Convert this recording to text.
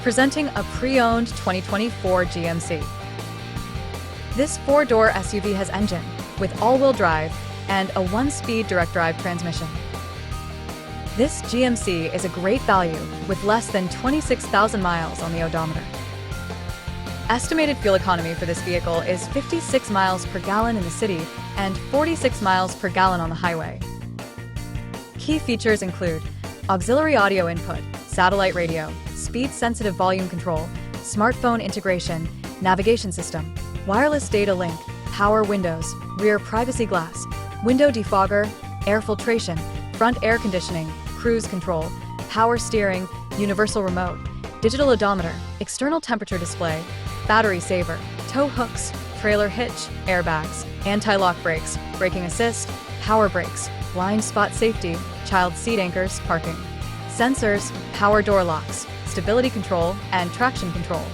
Presenting a pre-owned 2024 GMC. This four-door SUV has engine with all-wheel drive and a one-speed direct-drive transmission. This GMC is a great value with less than 26,000 miles on the odometer. Estimated fuel economy for this vehicle is 56 miles per gallon in the city and 46 miles per gallon on the highway. Key features include auxiliary audio input, satellite radio, speed-sensitive volume control, smartphone integration, navigation system, wireless data link, power windows, rear privacy glass, window defogger, air filtration, front air conditioning, cruise control, power steering, universal remote, digital odometer, external temperature display, battery saver, tow hooks, trailer hitch, airbags, anti-lock brakes, braking assist, power brakes, blind spot safety, child seat anchors, parking, sensors, power door locks, stability control, and traction control.